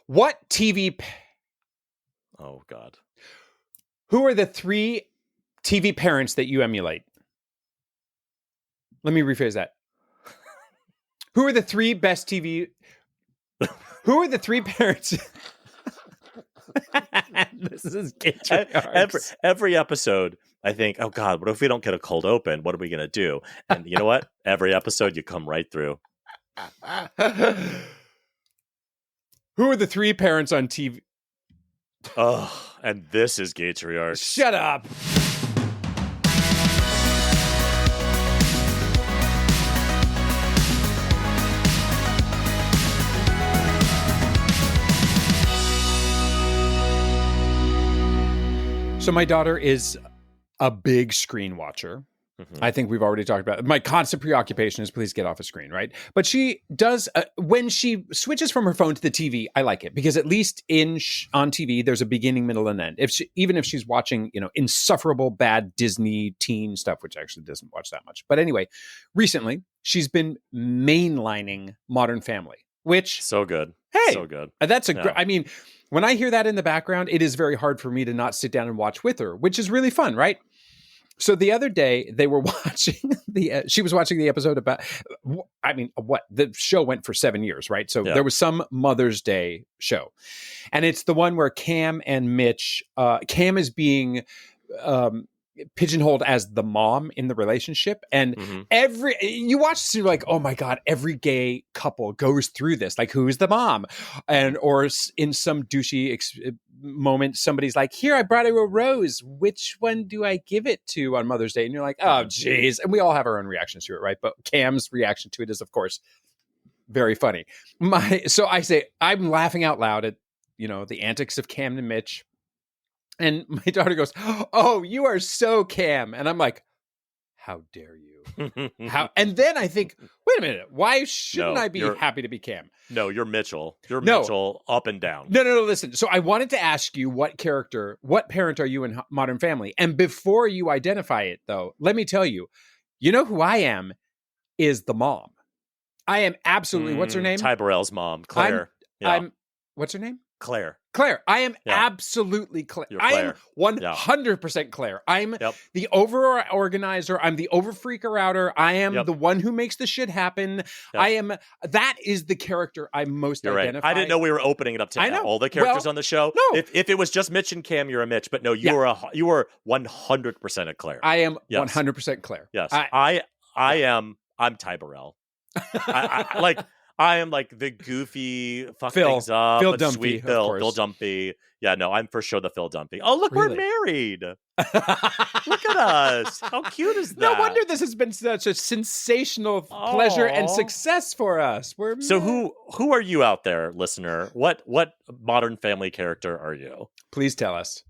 What TV... Oh, God. Who are the 3 TV parents that you emulate? Let me rephrase that. Who are the 3 best TV... Who are the 3 parents... This is every episode, I think, oh, God, what if we don't get a cold open? What are we going to do? And you know what? Every episode, you come right through. Who are the 3 parents on TV? Oh, and this is Gaytriarchs. Shut up. So my daughter is a big screen watcher. Mm-hmm. I think we've already talked about it. My constant preoccupation is please get off a screen, right? But she does, when she switches from her phone to the TV, I like it because at least on TV, there's a beginning, middle, and end. Even if she's watching, insufferable bad Disney teen stuff, which actually doesn't watch that much. But anyway, recently she's been mainlining Modern Family, which so good. Hey, so good. That's I mean, when I hear that in the background, it is very hard for me to not sit down and watch with her, which is really fun, right? So the other day they were watching she was watching the episode about, the show went for 7 years, right? So there was some Mother's Day show, and it's the one where Cam and Mitch, Cam is being, pigeonholed as the mom in the relationship. And you watch this and you're like, oh my God, every gay couple goes through this. Like, who's the mom? Or in some douchey moment, somebody's like, here, I brought you a rose. Which one do I give it to on Mother's Day? And you're like, oh, geez. And we all have our own reactions to it, right? But Cam's reaction to it is, of course, very funny. So I say, I'm laughing out loud at, the antics of Cam and Mitch. And my daughter goes, oh, you are so Cam. And I'm like, how dare you? And then I think, wait a minute. Why shouldn't I be happy to be Cam? No, you're Mitchell. Mitchell up and down. No, listen. So I wanted to ask you what parent are you in Modern Family? And before you identify it, though, let me tell you, who I am is the mom. I am absolutely, what's her name? Ty Burrell's mom, Claire. What's her name? Claire. I am absolutely Claire. You're Claire. I am 100% Claire. I'm the over-organizer. I'm the over-freaker-outer. I am the one who makes the shit happen. That is the character I most identify. Right. I didn't know we were opening it up to all the characters on the show. No. If it was just Mitch and Cam, you're a Mitch. But no, you were 100% a Claire. I am 100% Claire. Yes. I'm Ty Burrell. I am like the goofy fuck things up, Phil Dumpy, sweet Phil Dumpy. Yeah, no, I'm for sure the Phil Dumpy. Oh, look, we're married. Look at us. How cute is that? No wonder this has been such a sensational pleasure and success for us. So who are you out there, listener? What Modern Family character are you? Please tell us.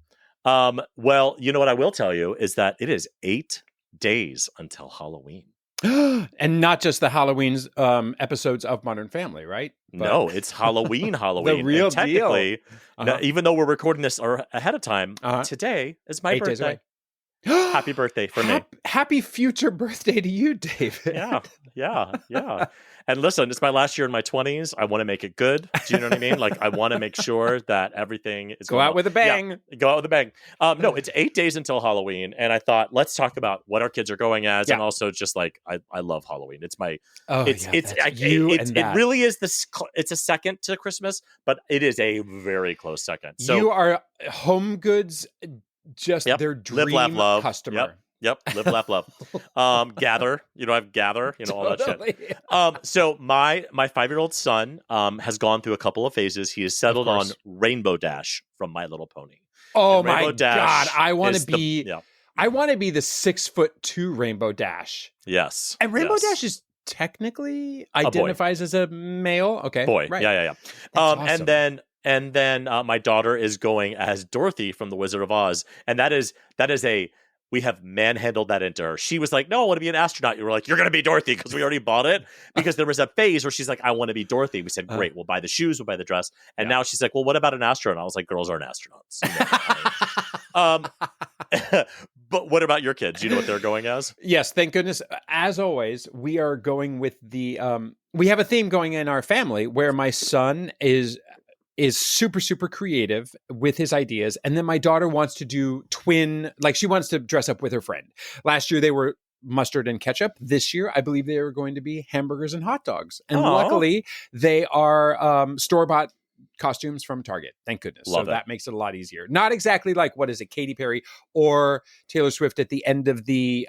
Well, you know what I will tell you is that it is 8 days until Halloween. And not just the Halloween episodes of Modern Family, right? No, it's Halloween. The real technically, deal. Even though we're recording this ahead of time, today is my birthday. Happy birthday for me. Happy future birthday to you, David. Yeah. And listen, it's my last year in my 20s. I want to make it good. Do you know what I mean? Like, I want to make sure that everything is Go out with a bang. Yeah, go out with a bang. No, it's 8 days until Halloween. And I thought, let's talk about what our kids are going as. And also just like, I love Halloween. It's my, it really is it's a second to Christmas, but it is a very close second. So you are Home Goods, just their dream live, laugh, love. Customer. Yep. Live, laugh, love. Gather. I've Gather. All that shit. So my 5-year-old son has gone through a couple of phases. He has settled on Rainbow Dash from My Little Pony. Oh my God! I want to be. I want to be the 6'2" Rainbow Dash. Yes. And Rainbow Dash is technically identifies as a male. Okay. Boy. Right. Yeah. Awesome. And then my daughter is going as Dorothy from The Wizard of Oz, and that is we have manhandled that into her. She was like, no, I want to be an astronaut. You were like, you're going to be Dorothy because we already bought it. Because there was a phase where she's like, I want to be Dorothy. We said, great, we'll buy the shoes, we'll buy the dress. And now she's like, well, what about an astronaut? I was like, girls aren't astronauts. But what about your kids? Do you know what they're going as? Yes, thank goodness. As always, we are going with the, we have a theme going in our family where my son is is super, super creative with his ideas. And then my daughter wants to do twin, like she wants to dress up with her friend. Last year they were mustard and ketchup. This year, I believe they are going to be hamburgers and hot dogs. And luckily they are store-bought costumes from Target. Thank goodness. Love so it. that makes it a lot easier. Not exactly like, what is it, Katy Perry or Taylor Swift at the end of the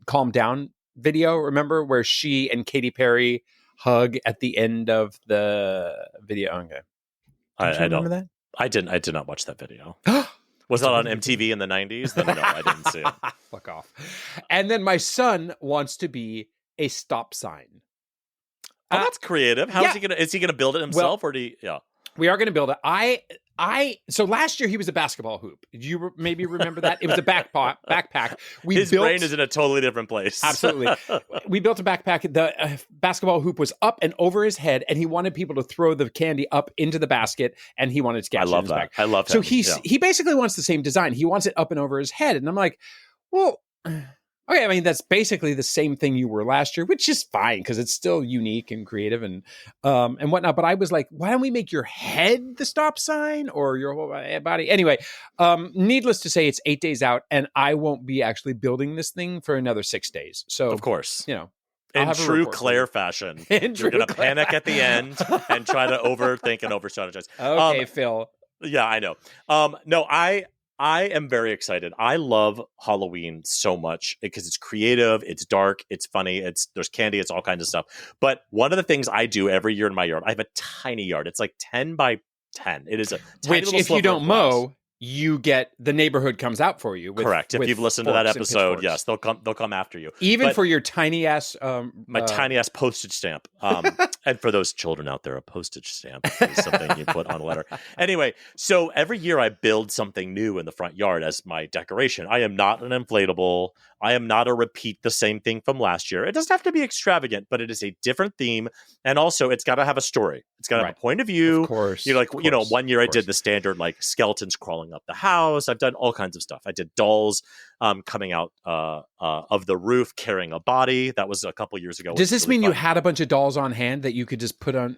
Calm Down video, remember, where she and Katy Perry hug at the end of the video. Okay. Don't you remember that? I did not watch that video. Was that on MTV in the 90s? Then no, I didn't see it. Fuck off. And then my son wants to be a stop sign. Oh, that's creative. How is he gonna build it himself, or do you? Yeah, we are gonna build it. So last year he was a basketball hoop. You maybe remember that? It was a backpack. His brain is in a totally different place. Absolutely. We built a backpack. The basketball hoop was up and over his head, and he wanted people to throw the candy up into the basket, and he wanted to catch it in his back. I love that. So he basically wants the same design. He wants it up and over his head. And I'm like, well, okay, I mean, that's basically the same thing you were last year, which is fine because it's still unique and creative and whatnot. But I was like, why don't we make your head the stop sign or your whole body? Anyway, needless to say, it's 8 days out, and I won't be actually building this thing for another 6 days. So, of course, you know, in true Claire fashion, you're going to panic at the end and try to overthink and over-strategize. Okay, Phil. Yeah, I know. No, I am very excited. I love Halloween so much because it's creative, it's dark, it's funny, there's candy, it's all kinds of stuff. But one of the things I do every year in my yard, I have a tiny yard. It's like 10 by 10. It is a tiny which, if you don't mow, you get the neighborhood comes out for you. Correct. If you've listened to that episode, yes, they'll come after you. Even for your tiny ass, my tiny ass postage stamp. And for those children out there, a postage stamp is something you put on a letter. Anyway, so every year I build something new in the front yard as my decoration. I am not an inflatable. I am not a repeat the same thing from last year. It doesn't have to be extravagant, but it is a different theme, and also it's got to have a story. It's got to have a point of view. Of course. One year I did the standard like skeletons crawling up the house. I've done all kinds of stuff. I did dolls coming out of the roof carrying a body. That was a couple years ago. Does this mean you had a bunch of dolls on hand that you could just put on?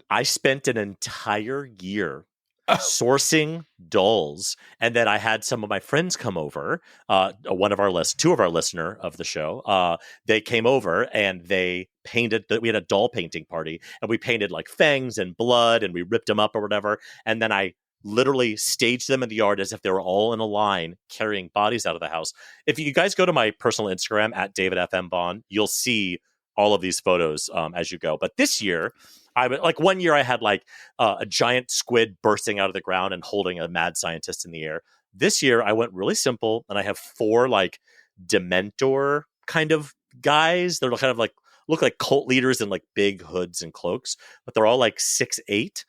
I spent an entire year sourcing dolls, and then I had some of my friends come over. Two of our listener of the show, they came over and they painted. We had a doll painting party, and we painted like fangs and blood, and we ripped them up or whatever. And then I literally staged them in the yard as if they were all in a line carrying bodies out of the house. If you guys go to my personal Instagram at DavidFMBond, you'll see all of these photos as you go. But this year, one year I had like a giant squid bursting out of the ground and holding a mad scientist in the air. This year I went really simple, and I have 4 like Dementor kind of guys. They're kind of like look like cult leaders in like big hoods and cloaks, but they're all like 6'8",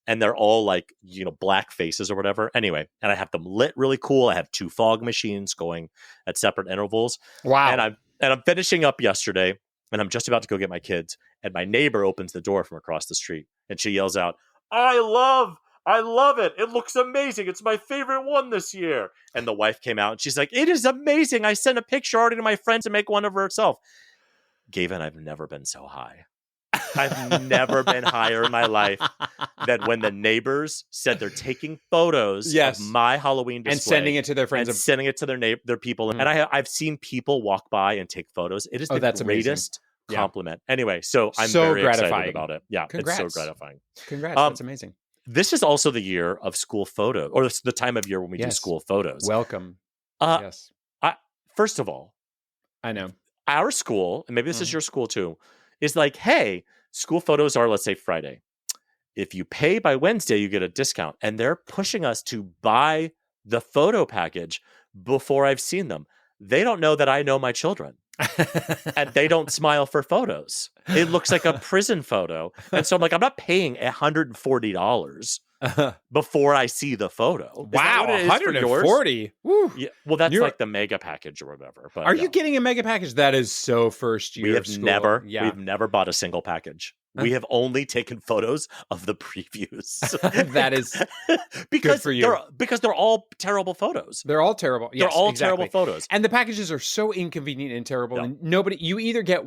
and they're all like, black faces or whatever. Anyway, and I have them lit really cool. I have 2 fog machines going at separate intervals. Wow. And I'm finishing up yesterday, and I'm just about to go get my kids, and my neighbor opens the door from across the street, and she yells out, I love it. It looks amazing. It's my favorite one this year. And the wife came out, and she's like, it is amazing. I sent a picture already to my friend to make one of herself. Gavin, I've never been so high. I've never been higher in my life than when the neighbors said they're taking photos of my Halloween display and sending it to their friends and sending it to their people. And I've seen people walk by and take photos. It is the greatest compliment. Anyway, so I'm very excited about it. Yeah, Congrats. It's so gratifying. Congrats. That's amazing. This is also the year of school photo, or the time of year when we do school photos. Welcome. Yes. First of all, I know our school, and maybe this is your school too, is like, hey, school photos are, let's say, Friday. If you pay by Wednesday, you get a discount. And they're pushing us to buy the photo package before I've seen them. They don't know that I know my children. And they don't smile for photos. It looks like a prison photo. And so I'm like, I'm not paying $140 before I see the photo. Wow, $140. Yeah, well, that's like the mega package or whatever. But are you getting a mega package? That is so first year. We've never bought a single package. We have only taken photos of the previews. That is because good for you. They're all terrible photos. They're all terrible. Yes, they're all exactly. terrible photos. And the packages are so inconvenient and terrible. Yeah. And you either get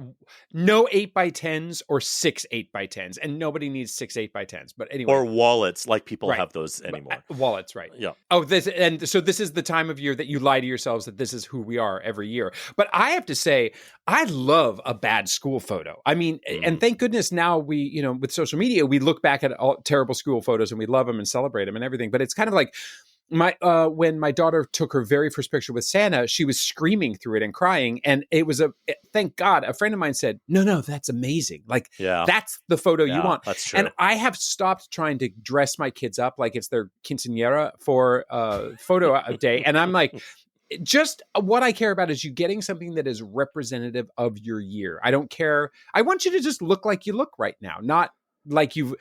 no 8x10s or 6 8x10s. And nobody needs 6 8x10s. But anyway. Or wallets, like people have those anymore. Wallets, right. Yeah. Oh, so this is the time of year that you lie to yourselves that this is who we are every year. But I have to say, I love a bad school photo. I mean, and thank goodness now we, with social media, we look back at all terrible school photos and we love them and celebrate them and everything. But it's kind of like when my daughter took her very first picture with Santa, she was screaming through it and crying. And it was thank God, a friend of mine said, no, that's amazing. Like, that's the photo you want. That's true. And I have stopped trying to dress my kids up like it's their quinceañera for photo day. And I'm like, just what I care about is you getting something that is representative of your year. I don't care. I want you to just look like you look right now, not like you've,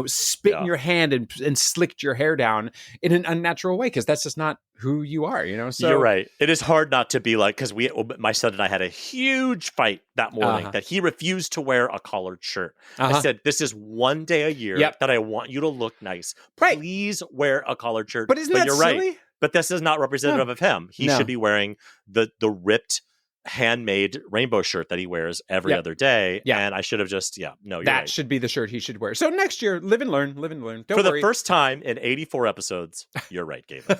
spit in your hand and slicked your hair down in an unnatural way, because that's just not who you are, So you're right. It is hard not to be like, because my son and I had a huge fight that morning that he refused to wear a collared shirt. I said, this is one day a year that I want you to look nice. Please wear a collared shirt. But isn't that you're silly? Right. But this is not representative of him. He should be wearing the ripped, handmade rainbow shirt that he wears every other day. Yeah. And I should have just, you're right. That should be the shirt he should wear. So next year, live and learn. Don't worry. For the first time in 84 episodes, you're right, Gavin.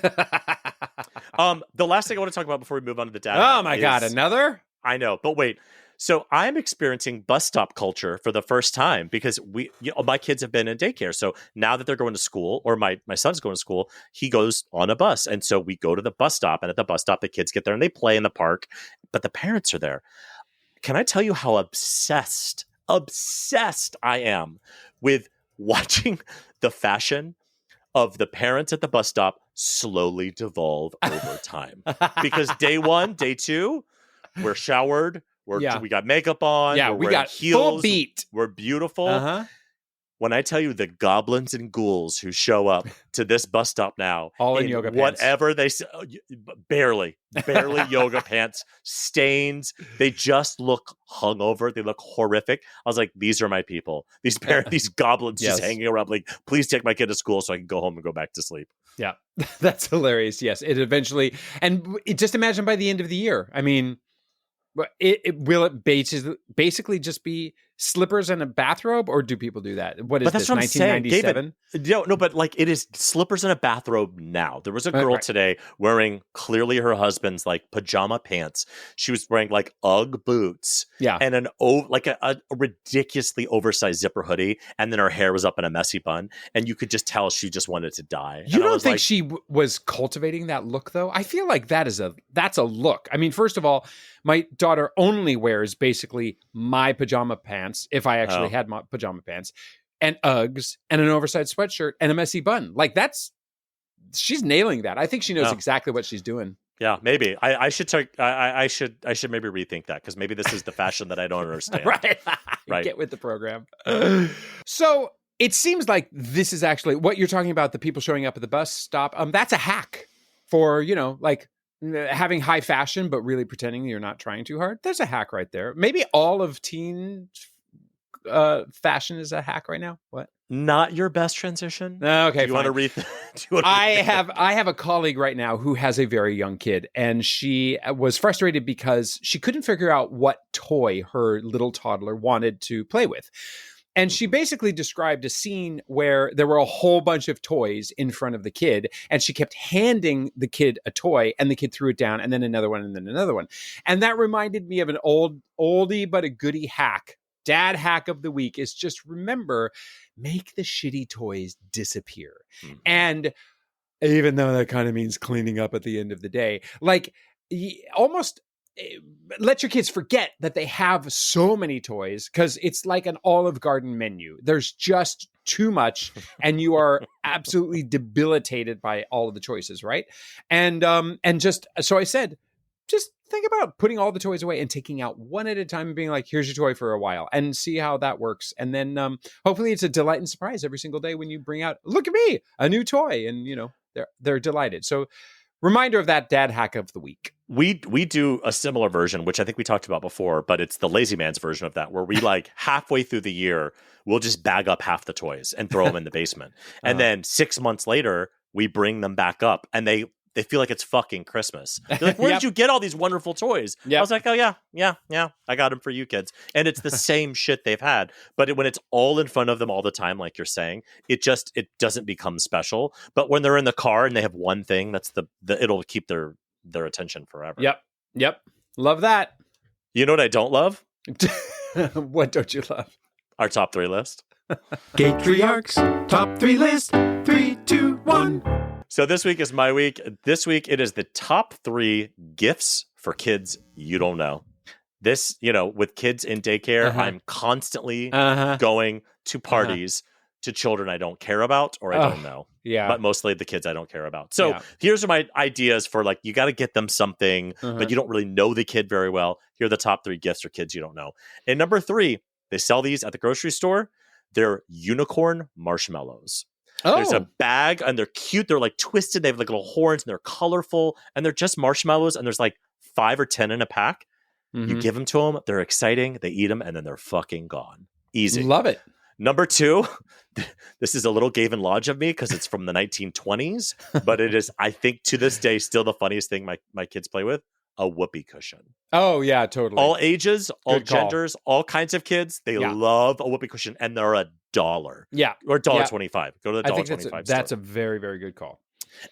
The last thing I want to talk about before we move on to the data. Oh my God, another? I know, but wait. So I'm experiencing bus stop culture for the first time because my kids have been in daycare. So now that they're going to school, or my son's going to school, he goes on a bus. And so we go to the bus stop, and at the bus stop, the kids get there and they play in the park, but the parents are there. Can I tell you how obsessed I am with watching the fashion of the parents at the bus stop slowly devolve over time? Because day one, day two, we're showered. We got makeup on. Yeah, we got heels. Full beat. We're beautiful. When I tell you the goblins and ghouls who show up to this bus stop now, all in yoga pants, whatever they say, barely yoga pants, stains. They just look hungover. They look horrific. I was like, these are my people. These goblins just hanging around. Like, please take my kid to school so I can go home and go back to sleep. Yeah, that's hilarious. Yes, it eventually, and just imagine by the end of the year. I mean. Will it basically just be slippers and a bathrobe, or do people do that? What is this, 1997? No, but like it is slippers and a bathrobe now. There was a girl today wearing clearly her husband's like pajama pants. She was wearing like Ugg boots, and a ridiculously oversized zipper hoodie, and then her hair was up in a messy bun, and you could just tell she just wanted to die. You don't think she was cultivating that look, though? I feel like that's a look. I mean, first of all, my daughter only wears basically my pajama pants, if I actually had my pajama pants, and Uggs and an oversized sweatshirt and a messy bun. Like she's nailing that. I think she knows exactly what she's doing. Yeah, maybe I should maybe rethink that, because maybe this is the fashion that I don't understand. Right. Get with the program. So it seems like this is actually what you're talking about. The people showing up at the bus stop. That's a hack for having high fashion, but really pretending you're not trying too hard. There's a hack right there. Maybe all of teen fashion is a hack right now. What? Not your best transition. Okay, do you want to read? I have a colleague right now who has a very young kid, and she was frustrated because she couldn't figure out what toy her little toddler wanted to play with. And she basically described a scene where there were a whole bunch of toys in front of the kid, and she kept handing the kid a toy, and the kid threw it down, and then another one, and then another one. And that reminded me of an oldie but a goodie hack. Dad hack of the week is just remember, make the shitty toys disappear. Mm-hmm. And even though that kind of means cleaning up at the end of the day, like almost let your kids forget that they have so many toys, because it's like an Olive Garden menu. There's just too much, and you are absolutely debilitated by all of the choices, right? And just so I said, just think about putting all the toys away and taking out one at a time and being like, here's your toy for a while, and see how that works. And then hopefully it's a delight and surprise every single day when you bring out, look at me, a new toy, and they're delighted. So Reminder of that dad hack of the week. We do a similar version, which I think we talked about before, but it's the lazy man's version of that, where we like halfway through the year, we'll just bag up half the toys and throw them in the basement. And then 6 months later, we bring them back up and they feel like it's fucking Christmas. They're like, where did you get all these wonderful toys? I was like, oh yeah. I got them for you kids. And it's the same shit they've had. But when it's all in front of them all the time, like you're saying, it doesn't become special. But when they're in the car and they have one thing, that's it'll keep their attention forever. Yep. Love that. You know what I don't love? What don't you love? Our top 3 list. Gaytriarchs top 3 list. 3, 2, 1. So this week is my week. This week it is the top 3 gifts for kids you don't know. This, with kids in daycare, I'm constantly going to parties to children I don't care about or I don't know. Yeah. But mostly the kids I don't care about. So here's my ideas for like, you got to get them something, but you don't really know the kid very well. Here are the top 3 gifts for kids you don't know. And number 3, they sell these at the grocery store. They're unicorn marshmallows. Oh. There's a bag and they're cute. They're like twisted. They have like little horns and they're colorful and they're just marshmallows. And there's like 5 or 10 in a pack. You give them to them. They're exciting. They eat them and then they're fucking gone. Easy. Love it. Number 2, this is a little Gavin Lodge of me because it's from the 1920s, but it is, I think to this day, still the funniest thing my kids play with, a whoopee cushion. Oh yeah, totally. All ages, all genders, all kinds of kids. They love a whoopee cushion and they're $1. Yeah. Or $1.25. Go to the $1.25. That's a very, very good call.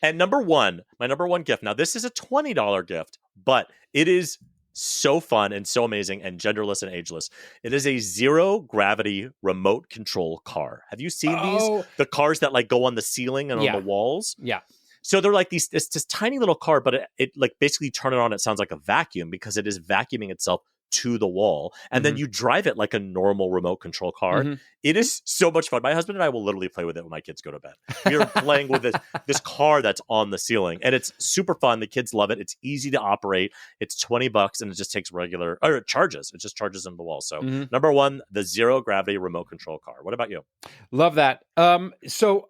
And my number one gift. Now, this is a $20 gift, but it is so fun and so amazing and genderless and ageless. It is a zero gravity remote control car. Have you seen these? The cars that like go on the ceiling and on the walls? Yeah. So they're like it's this tiny little car, but it like basically turn it on. It sounds like a vacuum because it is vacuuming itself to the wall. And then you drive it like a normal remote control car. It is so much fun. My husband and I will literally play with it when my kids go to bed. We are playing with this car that's on the ceiling and it's super fun. The kids love it. It's easy to operate. It's $20 and it just takes it charges. It just charges into the wall. So number 1, the zero gravity remote control car. What about you? Love that. So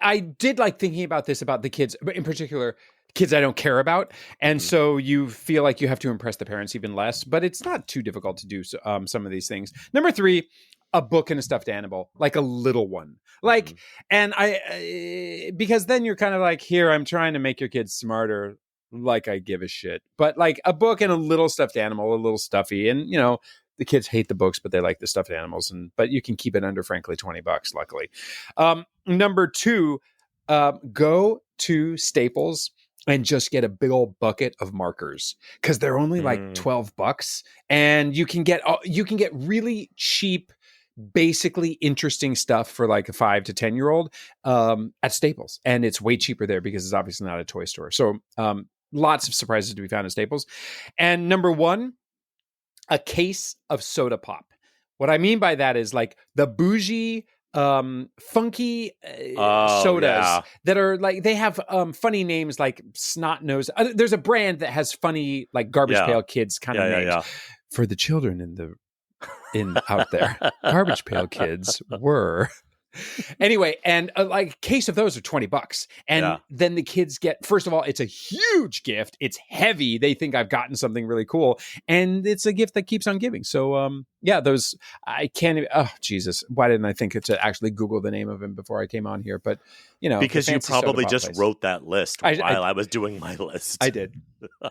I did like thinking about this, about the kids, but in particular, kids I don't care about. And so you feel like you have to impress the parents even less, but it's not too difficult to do some of these things. Number 3, a book and a stuffed animal, like a little one. Like, and because then you're kind of like, here, I'm trying to make your kids smarter. Like I give a shit. But like a book and a little stuffed animal, a little stuffy. And, the kids hate the books, but they like the stuffed animals. But you can keep it under, frankly, $20, luckily. Number 2, go to Staples and just get a big old bucket of markers because they're only like $12 and you can get really cheap, basically interesting stuff for like a 5 to 10-year-old at Staples. And it's way cheaper there because it's obviously not a toy store. So lots of surprises to be found at Staples. And number 1, a case of soda pop. What I mean by that is like the bougie, funky sodas that are like, they have funny names like Snot Nose. There's a brand that has funny like Garbage Pail Kids kind of names. For the children in out there. Garbage Pail Kids were... Anyway, and like a case of those are $20. And then the kids get, first of all, it's a huge gift. It's heavy. They think I've gotten something really cool. And it's a gift that keeps on giving. So those, I can't even, oh Jesus, why didn't I think to actually Google the name of him before I came on here? But because you probably just wrote that list while I was doing my list. I did.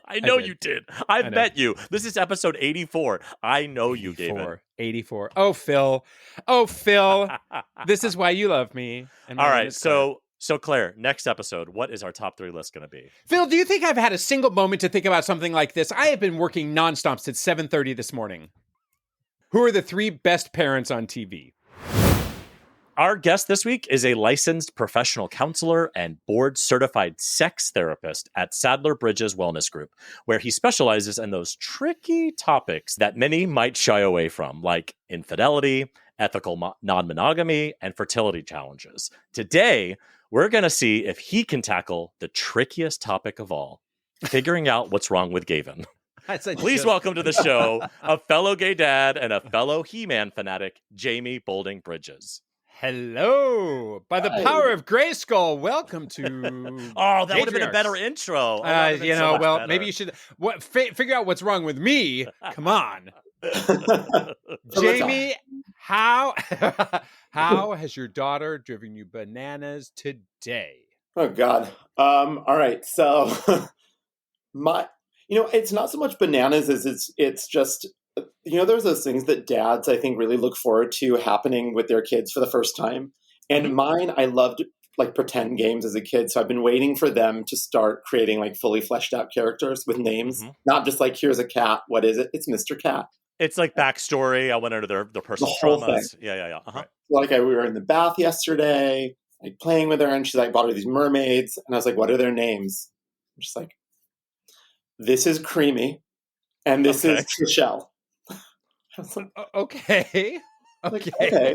I know you did. I've met you. This is episode 84. I know you, David. 84. Oh, Phil. This is why you love me. All right. So Claire, next episode, what is our top 3 list going to be? Phil, do you think I've had a single moment to think about something like this? I have been working nonstop since 7:30 this morning. Who are the 3 best parents on TV? Our guest this week is a licensed professional counselor and board-certified sex therapist at Sadler Bridges Wellness Group, where he specializes in those tricky topics that many might shy away from, like infidelity, ethical non-monogamy, and fertility challenges. Today, we're going to see if he can tackle the trickiest topic of all, figuring out what's wrong with Gavin. Please welcome to the show a fellow gay dad and a fellow He-Man fanatic, Jamie Boulding-Bridges. Hello. By the power of Grayskull, welcome to Oh, that would have been a better Gaytriarchs. intro. That would've been so much better. Maybe you should figure out what's wrong with me. Come on. Jamie, how has your daughter driven you bananas today? Oh God. All right. So it's not so much bananas as it's just, there's those things that dads, I think, really look forward to happening with their kids for the first time. And mine, I loved like pretend games as a kid. So I've been waiting for them to start creating like fully fleshed out characters with names, not just like, here's a cat. What is it? It's Mr. Cat. It's like backstory. I went into their personal traumas. Thing. Yeah. Uh-huh. Like we were in the bath yesterday, like playing with her, and she's like, bought her these mermaids. And I was like, what are their names? I'm just like, this is Creamy, and this is Trishelle. Okay. Okay.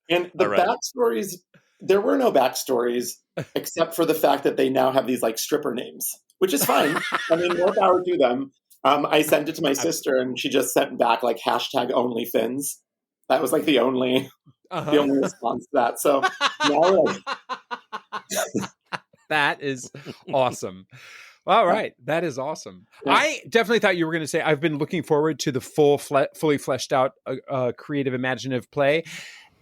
And the backstories, there were no backstories except for the fact that they now have these like stripper names, which is fine. I mean, more power to them. I sent it to my sister, and she just sent back like #OnlyFins. That was like the only response to that. So now that is awesome. All right. That is awesome. Yeah. I definitely thought you were going to say, I've been looking forward to the fully fleshed out creative imaginative play.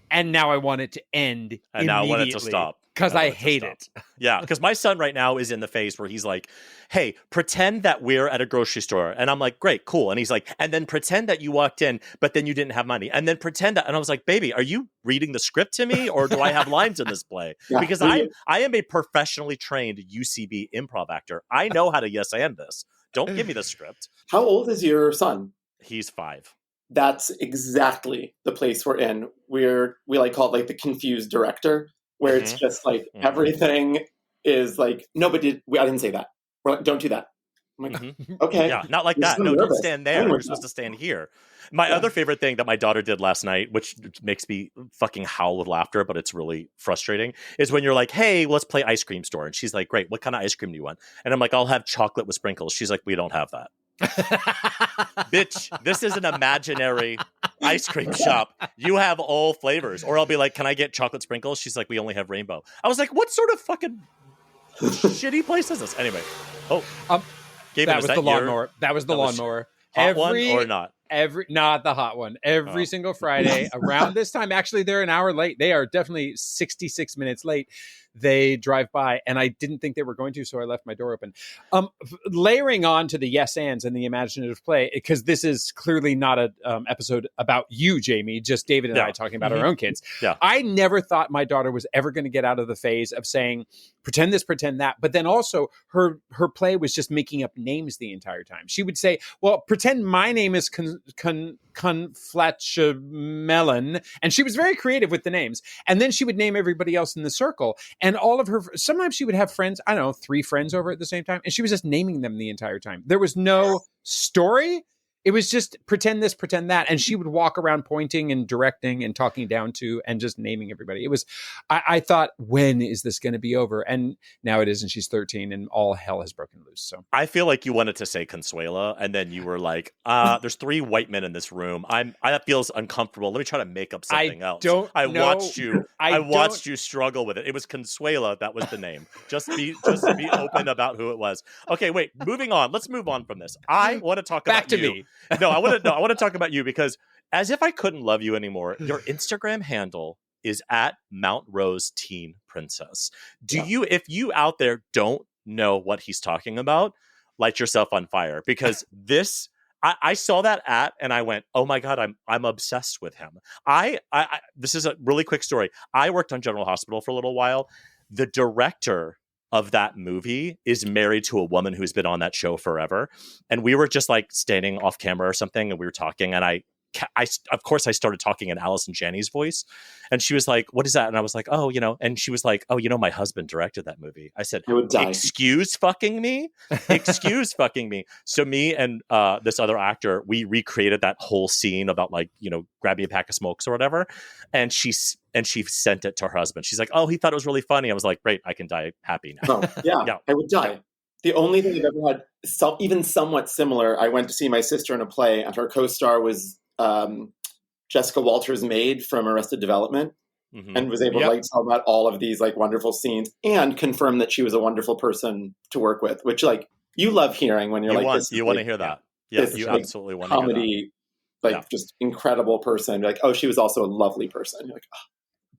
And now I want it to end. And now I want it to stop. Because I hate it. Yeah. Because my son right now is in the phase where he's like, hey, pretend that we're at a grocery store. And I'm like, great, cool. And he's like, and then pretend that you walked in, but then you didn't have money. And then pretend that. And I was like, baby, are you reading the script to me? Or do I have lines in this play? Yeah. Because I am a professionally trained UCB improv actor. I know how to yes and this. Don't give me the script. How old is your son? He's 5. That's exactly the place we're in. We like call it like the confused director, where it's just like everything is like, no, but I didn't say that. We're like, don't do that. I'm like, okay. Yeah, not like that. No, don't stand there. You're supposed to stand here. My other favorite thing that my daughter did last night, which makes me fucking howl with laughter, but it's really frustrating, is when you're like, hey, let's play ice cream store. And she's like, great, what kind of ice cream do you want? And I'm like, I'll have chocolate with sprinkles. She's like, we don't have that. Bitch, this is an imaginary ice cream shop. You have all flavors. Or I'll be like, can I get chocolate sprinkles? She's like, we only have rainbow. I was like, what sort of fucking shitty place is this? Anyway. Gavin, that was the lawnmower. That was the lawnmower. Hot one or not? Not the hot one. Every single Friday around this time. Actually, they're an hour late. They are definitely 66 minutes late. They drive by, and I didn't think they were going to, so I left my door open. Layering on to the yes ands and the imaginative play, because this is clearly not an episode about you, Jamie, just David and I talking about our own kids. Yeah. I never thought my daughter was ever going to get out of the phase of saying, pretend this, pretend that. But then also her play was just making up names the entire time. She would say, well, pretend my name is Conflatchamelon. And she was very creative with the names. And then she would name everybody else in the circle. And all of her, sometimes she would have friends, I don't know, 3 friends over at the same time. And she was just naming them the entire time. There was no story. It was just pretend this, pretend that. And she would walk around pointing and directing and talking down to and just naming everybody. It was, I thought, when is this going to be over? And now it is. And she's 13 and all hell has broken loose. So I feel like you wanted to say Consuela. And then you were like, there's 3 white men in this room. That feels uncomfortable. Let me try to make up something else. I watched you struggle with it. It was Consuela. That was the name. Just be open about who it was. Okay, wait, moving on. Let's move on from this. I want to talk about you. No, I want to talk about you because as if I couldn't love you anymore, your Instagram handle is at Mount Rose Teen Princess. If you out there don't know what he's talking about, light yourself on fire because this, I saw that and I went, oh my God, I'm obsessed with him. This is a really quick story. I worked on General Hospital for a little while. The director of that movie is married to a woman who's been on that show forever. And we were just like standing off camera or something and we were talking and I of course I started talking in Allison Janney's voice and she was like, what is that? And I was like, oh, and she was like, oh, my husband directed that movie. I said, excuse fucking me. So me and this other actor, we recreated that whole scene about like, grabbing a pack of smokes or whatever. And she sent it to her husband. She's like, oh, he thought it was really funny. I was like, great, I can die happy now. Oh, yeah, I would die. The only thing I've ever had even somewhat similar, I went to see my sister in a play and her co-star was Jessica Walter's maid from Arrested Development, and was able to like tell about all of these like wonderful scenes and confirm that she was a wonderful person to work with, which like you love hearing when you're you want to hear that. Yeah, you absolutely want to hear that. Comedy, like just incredible person. You're like, oh, she was also a lovely person. You're like, oh.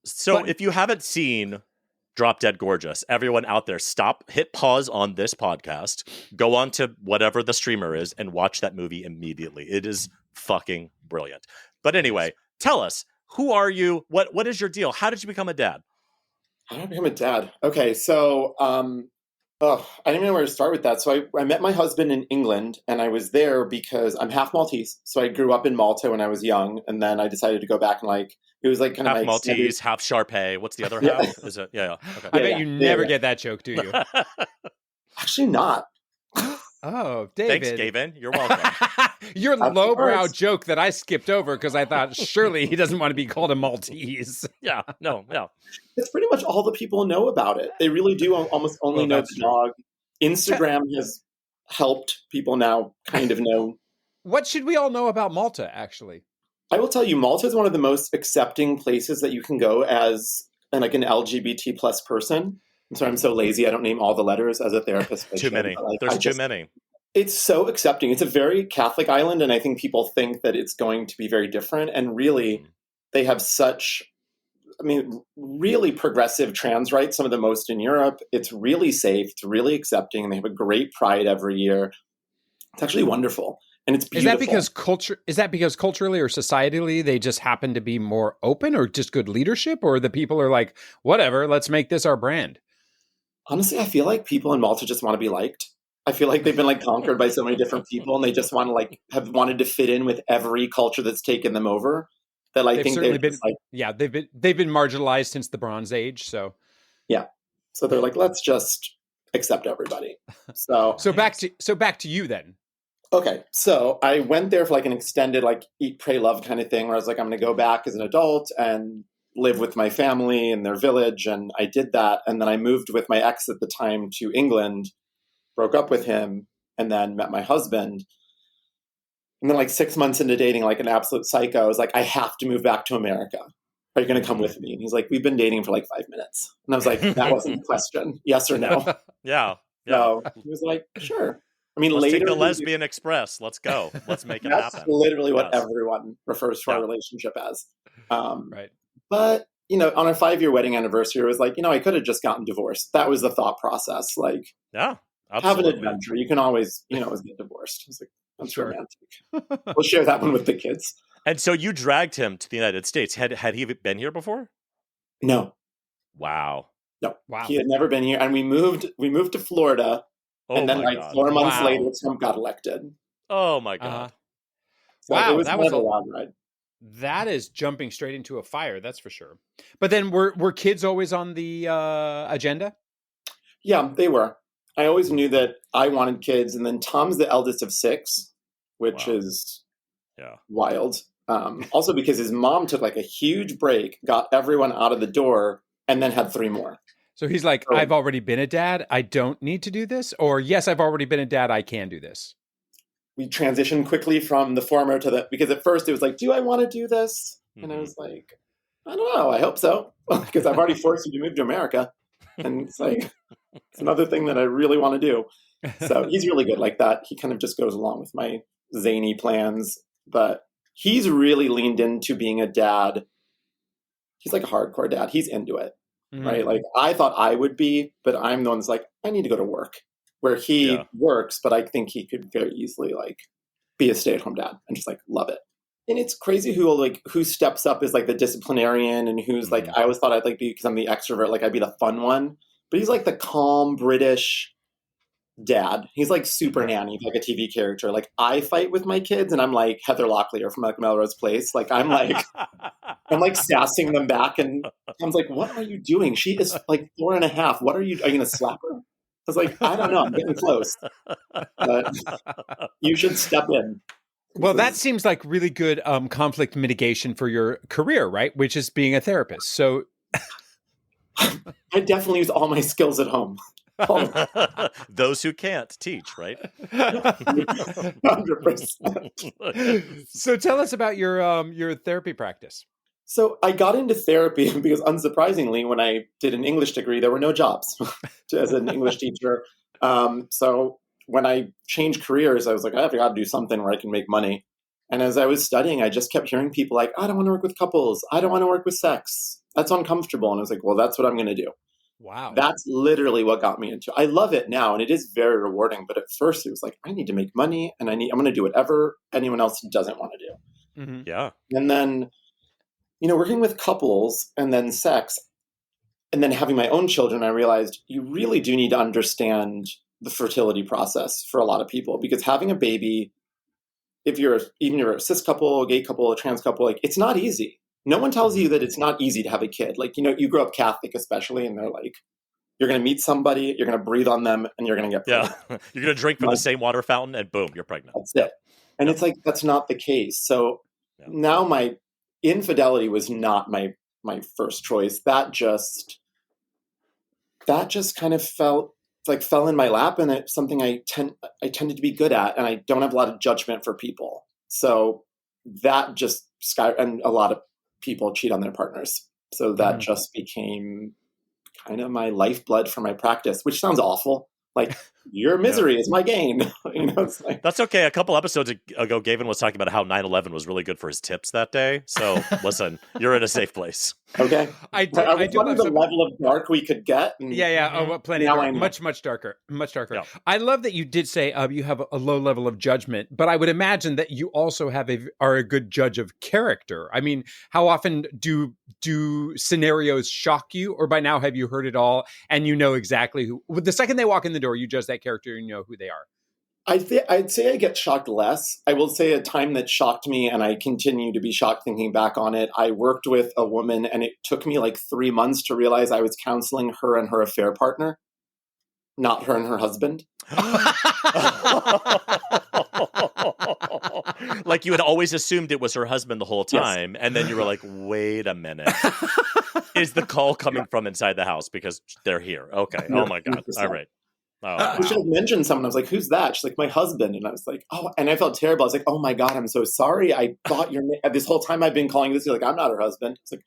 So if you haven't seen Drop Dead Gorgeous, everyone out there, hit pause on this podcast, go on to whatever the streamer is and watch that movie immediately. It is fucking brilliant. But anyway, tell us, who are you? What is your deal? How did you become a dad? How did I become a dad? Okay, so I didn't even know where to start with that. So I met my husband in England, and I was there because I'm half Maltese. So I grew up in Malta when I was young, and then I decided to go back and like it was like kind of half Maltese, half Shar-Pei. What's the other half? Is it? Yeah. Okay. I bet you never get that joke, do you? Actually, not. Oh, David. Thanks, Gavin. You're welcome. Your lowbrow joke that I skipped over because I thought surely he doesn't want to be called a Maltese. Yeah. It's pretty much all the people know about it. They really do almost only know the dog. Instagram has helped people now kind of know. What should we all know about Malta, actually? I will tell you, Malta is one of the most accepting places that you can go as an LGBT plus person. I'm sorry, I'm so lazy. I don't name all the letters as a therapist. Too many. There's too many. It's so accepting. It's a very Catholic island, and I think people think that it's going to be very different. And really, they have such, really progressive trans rights, some of the most in Europe. It's really safe. It's really accepting. And they have a great pride every year. It's actually wonderful. And it's beautiful. Is that because culturally or societally they just happen to be more open, or just good leadership, or the people are like, whatever, let's make this our brand? Honestly, I feel like people in Malta just want to be liked. I feel like they've been like conquered by so many different people, and they just want to like have wanted to fit in with every culture that's taken them over. That I think they've been they've been marginalized since the Bronze Age. So so they're like, let's just accept everybody. So back to you then. Okay, so I went there for like an extended like eat, pray, love kind of thing, where I was like, I'm going to go back as an adult and live with my family in their village. And I did that. And then I moved with my ex at the time to England, broke up with him, and then met my husband. And then like 6 months into dating, like an absolute psycho, I was like, I have to move back to America. Are you going to come with me? And he's like, we've been dating for like 5 minutes. And I was like, that wasn't a question. Yes or no? Yeah. So he was like, sure. Let's later take the Lesbian Express. Let's go. Let's make it happen. That's literally what everyone refers to our relationship as. Right. But, on our 5-year wedding anniversary, it was like, I could have just gotten divorced. That was the thought process. Like, yeah, have an adventure. You can always, always get divorced. I was like, that's romantic. We'll share that one with the kids. And so you dragged him to the United States. Had he been here before? No. Wow. No. Wow. He had never been here. And we moved to Florida. And then like 4 months later, Trump got elected. Oh my God. So it was a wild ride. That is jumping straight into a fire, that's for sure. But then were kids always on the agenda? Yeah, they were. I always knew that I wanted kids. And then Tom's the eldest of 6, which is wild. Also because his mom took like a huge break, got everyone out of the door, and then had 3 more. So he's like, I've already been a dad. I don't need to do this. Or yes, I've already been a dad. I can do this. We transitioned quickly from the former to the, because at first it was like, do I want to do this? And I was like, I don't know. I hope so. Because I've already forced you to move to America. And it's like, it's another thing that I really want to do. So he's really good like that. He kind of just goes along with my zany plans. But he's really leaned into being a dad. He's like a hardcore dad. He's into it. Right? Like I thought I would be, but I'm the one that's like, I need to go to work, where he works, but I think he could very easily like be a stay-at-home dad and just like love it. And it's crazy who steps up as like the disciplinarian and who's like, I always thought I'd like be, because I'm the extrovert, like I'd be the fun one, but he's like the calm British dad. He's like super nanny, like a TV character. Like I fight with my kids and I'm like Heather Locklear from like Melrose Place. Like I'm like sassing them back, and I was like, what are you doing? She is like 4.5. Are you going to slap her? I was like, I don't know. I'm getting close. But you should step in. Well, that seems like really good conflict mitigation for your career, right? Which is being a therapist. So I definitely use all my skills at home. Those who can't teach, right? 100%. So tell us about your therapy practice. So I got into therapy because, unsurprisingly, when I did an English degree, there were no jobs as an English teacher. So when I changed careers, I was like, I've got to do something where I can make money. And as I was studying, I just kept hearing people like, I don't want to work with couples. I don't want to work with sex. That's uncomfortable. And I was like, well, that's what I'm going to do. Wow. That's literally what got me into it. I love it now, and it is very rewarding. But at first, it was like, I need to make money, and I'm going to do whatever anyone else doesn't want to do. Mm-hmm. Yeah. And then, working with couples and then sex, and then having my own children, I realized you really do need to understand the fertility process for a lot of people, because having a baby, if you're a cis couple, a gay couple, a trans couple, like, it's not easy. No one tells you that it's not easy to have a kid. Like, you grow up Catholic especially, and they're like, you're going to meet somebody, you're going to breathe on them, and you're going to get pregnant. Yeah. You're going to drink from the same water fountain, and boom, you're pregnant. That's it. And it's like, that's not the case. So now my infidelity was not my first choice. That just kind of fell in my lap, and it's something I tended to be good at, and I don't have a lot of judgment for people. So that just and a lot of people cheat on their partners. So that just became kind of my lifeblood for my practice, which sounds awful. Like, your misery is my gain. It's like, that's okay. A couple episodes ago, Gavin was talking about how 9/11 was really good for his tips that day. So listen, you're in a safe place. Okay. I do love the level of dark we could get. Oh, plenty now dark. Much darker. Yeah. I love that you did say you have a low level of judgment, but I would imagine that you also are a good judge of character. I mean, how often do scenarios shock you, or by now have you heard it all and you know exactly who? The second they walk in the door, you judge that character and you know who they are. I'd say I get shocked less. I will say a time that shocked me, and I continue to be shocked thinking back on it. I worked with a woman, and it took me like 3 months to realize I was counseling her and her affair partner, not her and her husband. Like, you had always assumed it was her husband the whole time, yes. And then you were like, wait a minute. Is the call coming from inside the house? Because they're here. Okay. Oh my God. 100%. All right. Oh, wow. She mentioned someone. I was like, who's that? She's like, my husband. And I was like, oh, and I felt terrible. I was like, oh my God, I'm so sorry. I thought this whole time I've been calling this. You're like, I'm not her husband. It's like,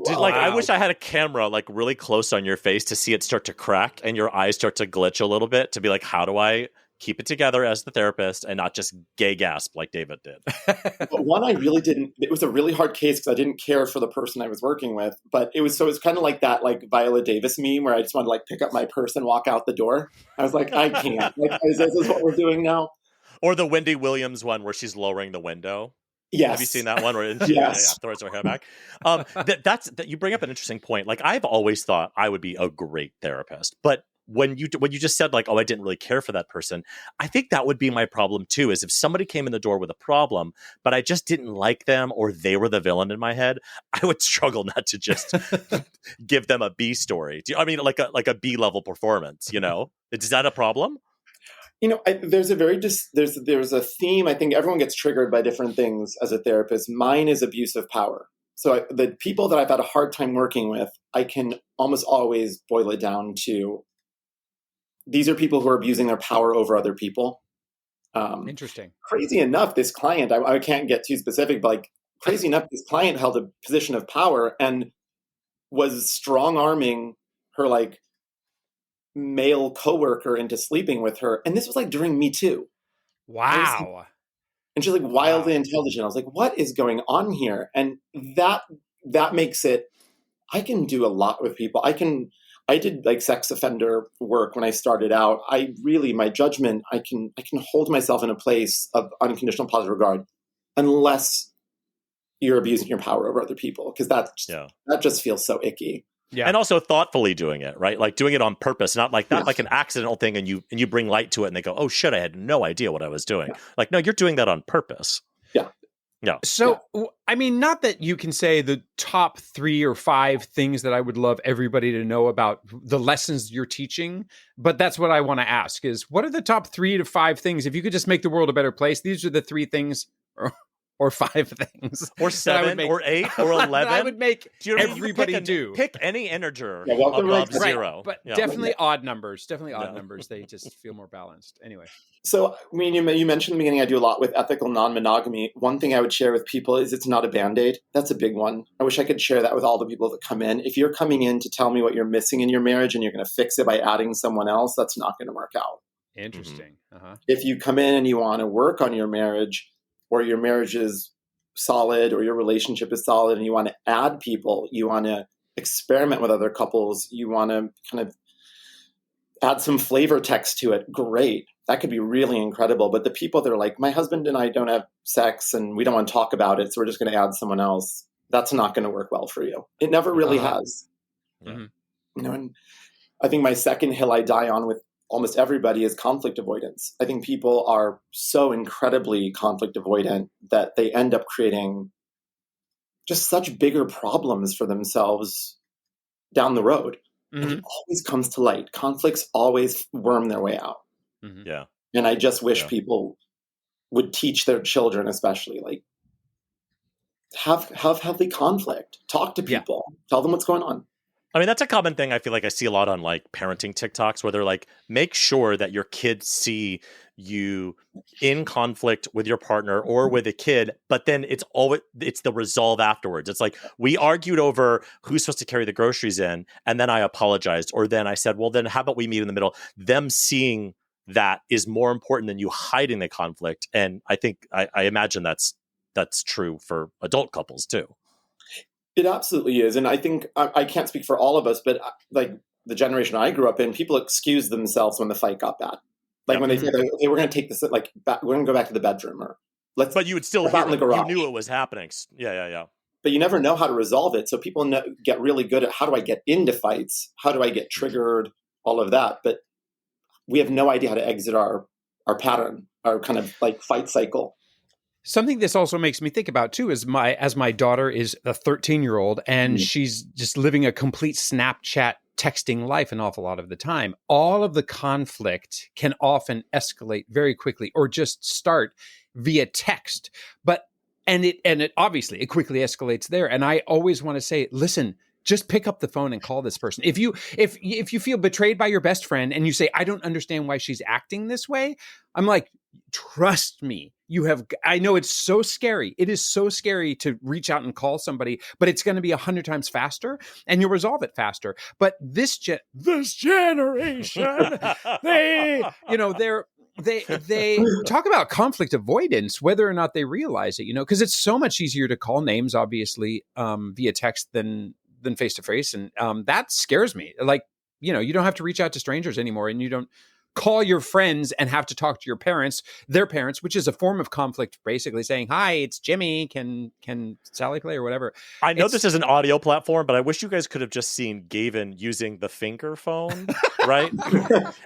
Dude, like, I wish I had a camera like really close on your face to see it start to crack and your eyes start to glitch a little bit, to be like, how do I keep it together as the therapist and not just gay gasp like David did? But one, I really didn't. It was a really hard case because I didn't care for the person I was working with. But it was kind of like that, like Viola Davis meme where I just wanted to like pick up my purse and walk out the door. I was like, I can't. Like, is this what we're doing now? Or the Wendy Williams one where she's lowering the window. Yes. Have you seen that one where she yes. throws her hair back? That you bring up an interesting point. Like, I've always thought I would be a great therapist, but when you just said like, oh, I didn't really care for that person, I think that would be my problem too, is if somebody came in the door with a problem, but I just didn't like them, or they were the villain in my head, I would struggle not to just give them a B story. Like a B level performance, Is that a problem? There's a theme. I think everyone gets triggered by different things as a therapist. Mine is abuse of power. So the people that I've had a hard time working with, I can almost always boil it down to, these are people who are abusing their power over other people. Interesting. Crazy enough, this client, I can't get too specific, but like, crazy enough, this client held a position of power and was strong-arming her like male coworker into sleeping with her. And this was like during Me Too. Wow. And she's like wildly intelligent. I was like, what is going on here? And that makes it, I can do a lot with people. I did like sex offender work when I started out. My judgment, I can hold myself in a place of unconditional positive regard unless you're abusing your power over other people. Because that just feels so icky. Yeah. And also thoughtfully doing it, right? Like doing it on purpose, not like an accidental thing and you bring light to it and they go, oh shit, I had no idea what I was doing. Yeah. Like, no, you're doing that on purpose. Yeah. Yeah. So, I mean, not that you can say the top 3 or 5 things that I would love everybody to know about the lessons you're teaching, but that's what I want to ask is, what are the top 3 to 5 things? If you could just make the world a better place, these are the 3 things. or 5 things. Or 7 or 8 or 11. I would make do you know everybody do. Pick any integer Yeah, welcome above to- 0. Right, but Yeah. definitely odd numbers. Definitely odd Yeah. numbers. They just feel more balanced. Anyway. So, I mean, you mentioned in the beginning, I do a lot with ethical non-monogamy. One thing I would share with people is it's not a Band-Aid. That's a big one. I wish I could share that with all the people that come in. If you're coming in to tell me what you're missing in your marriage and you're going to fix it by adding someone else, that's not going to work out. Interesting. Uh-huh. If you come in and you want to work on your marriage, or your marriage is solid, or your relationship is solid, and you want to add people, you want to experiment with other couples, you want to kind of add some flavor text to it, great. That could be really incredible. But the people that are like, my husband and I don't have sex and we don't want to talk about it, so we're just going to add someone else, that's not going to work well for you. It never really has. Yeah. You know, and I think my second hill I die on with almost everybody is conflict avoidance. I think people are so incredibly conflict avoidant that they end up creating just such bigger problems for themselves down the road. And it always comes to light. Conflicts always worm their way out. Yeah. And I just wish people would teach their children, especially, like, have healthy conflict. Talk to people. Tell them what's going on. I mean, that's a common thing I feel like I see a lot on like parenting TikToks where they're like, make sure that your kids see you in conflict with your partner or with a kid, but then it's the resolve afterwards. It's like, we argued over who's supposed to carry the groceries in, and then I apologized, or then I said, well, then how about we meet in the middle? Them seeing that is more important than you hiding the conflict. And I think I imagine that's true for adult couples too. It absolutely is. And I think I can't speak for all of us, but like the generation I grew up in, people excused themselves when the fight got bad. Like when they said, okay, we're going to take this, like, we're going to go back to the bedroom, or but you would still hear it. You knew it was happening. Yeah. But you never know how to resolve it. So people get really good at, how do I get into fights? How do I get triggered? All of that. But we have no idea how to exit our pattern, our kind of like fight cycle. Something this also makes me think about too is my daughter is a 13-year-old and she's just living a complete Snapchat texting life an awful lot of the time. All of the conflict can often escalate very quickly or just start via text. And it obviously it quickly escalates there. And I always want to say, listen, just pick up the phone and call this person. If you feel betrayed by your best friend and you say, I don't understand why she's acting this way, I'm like, trust me, I know it's so scary. It is so scary to reach out and call somebody, but it's going to be 100 times faster and you'll resolve it faster. But this generation, they talk about conflict avoidance, whether or not they realize it, because it's so much easier to call names, obviously, via text than face to face. And that scares me. Like, you don't have to reach out to strangers anymore, and you don't call your friends and have to talk to their parents, which is a form of conflict, basically saying, hi, it's Jimmy. Can Sally play or whatever? I know this is an audio platform, but I wish you guys could have just seen Gavin using the finger phone, right?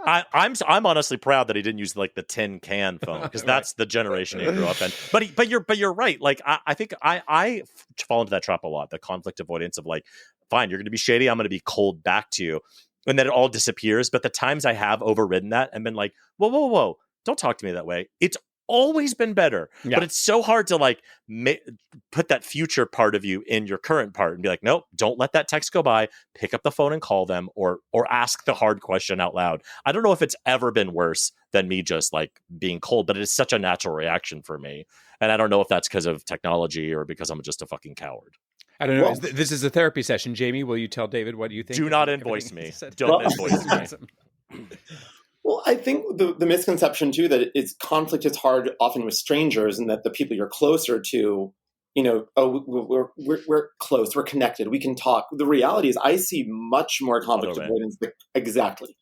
I'm honestly proud that he didn't use like the tin can phone, because that's the generation he grew up in. But you're right. Like I think I fall into that trap a lot, the conflict avoidance of like, fine, you're going to be shady, I'm going to be cold back to you. And then it all disappears. But the times I have overridden that and been like, whoa, don't talk to me that way, it's always been better. Yeah. But it's so hard to like put that future part of you in your current part and be like, nope, don't let that text go by. Pick up the phone and call them, or ask the hard question out loud. I don't know if it's ever been worse than me just like being cold, but it is such a natural reaction for me. And I don't know if that's because of technology or because I'm just a fucking coward. I don't know. Well, this is a therapy session. Jamie, will you tell David what you think? Do not invoice me. Don't invoice me. Well, I think the misconception too that conflict is hard often with strangers, and that the people you're closer to, we're close, we're connected, we can talk. The reality is, I see much more conflict avoidance. Exactly,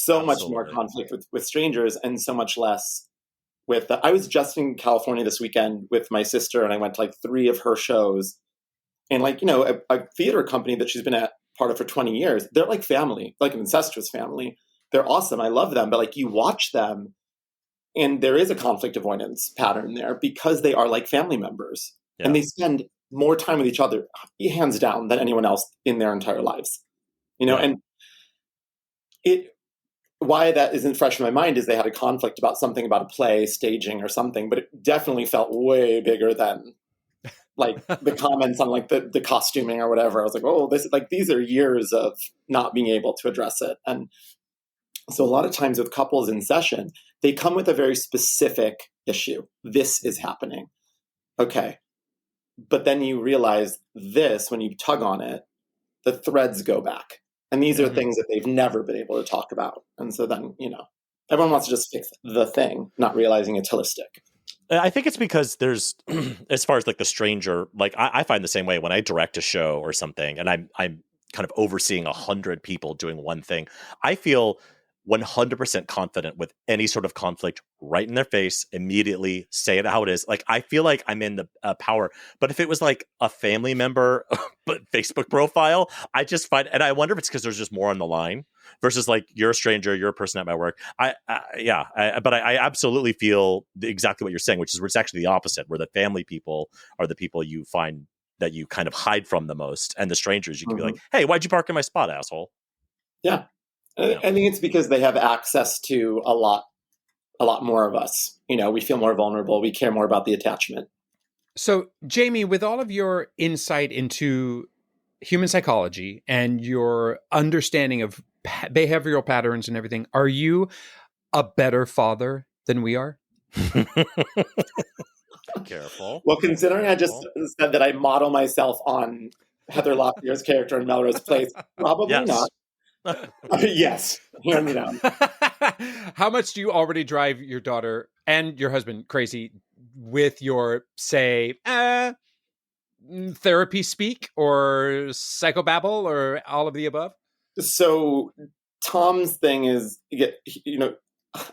much more conflict with strangers, and so much less with. I was just in California this weekend with my sister, and I went to like 3 of her shows. And like, a theater company that she's been part of for 20 years, they're like family, like an incestuous family. They're awesome. I love them. But like, you watch them and there is a conflict avoidance pattern there because they are like family members. Yeah. And they spend more time with each other, hands down, than anyone else in their entire lives. And why that isn't fresh in my mind is they had a conflict about something about a play, staging or something, but it definitely felt way bigger than like the comments on like the costuming or whatever. I was like, oh, this like these are years of not being able to address it. And so a lot of times with couples in session, they come with a very specific issue. This is happening. Okay. But then you realize this, when you tug on it, the threads go back. And these are things that they've never been able to talk about. And so then, everyone wants to just fix the thing, not realizing it's holistic. I think it's because there's, as far as like the stranger, like I find the same way when I direct a show or something and I'm kind of overseeing 100 people doing one thing. I feel 100% confident with any sort of conflict right in their face, immediately say it how it is. Like, I feel like I'm in the power. But if it was like a family member but Facebook profile, I just find, and I wonder if it's because there's just more on the line versus like you're a stranger, you're a person at my work. But I absolutely feel exactly what you're saying, which is where it's actually the opposite, where the family people are the people you find that you kind of hide from the most. And the strangers, you can be like, hey, why'd you park in my spot, asshole? Yeah. I think it's because they have access to a lot more of us. We feel more vulnerable. We care more about the attachment. So, Jamie, with all of your insight into human psychology and your understanding of behavioral patterns and everything, are you a better father than we are? Careful. Well, considering I just said that I model myself on Heather Lopier's character in Melrose Place, probably not. Yes, hand me down. How much do you already drive your daughter and your husband crazy with your, say, therapy speak or psychobabble or all of the above? So Tom's thing is,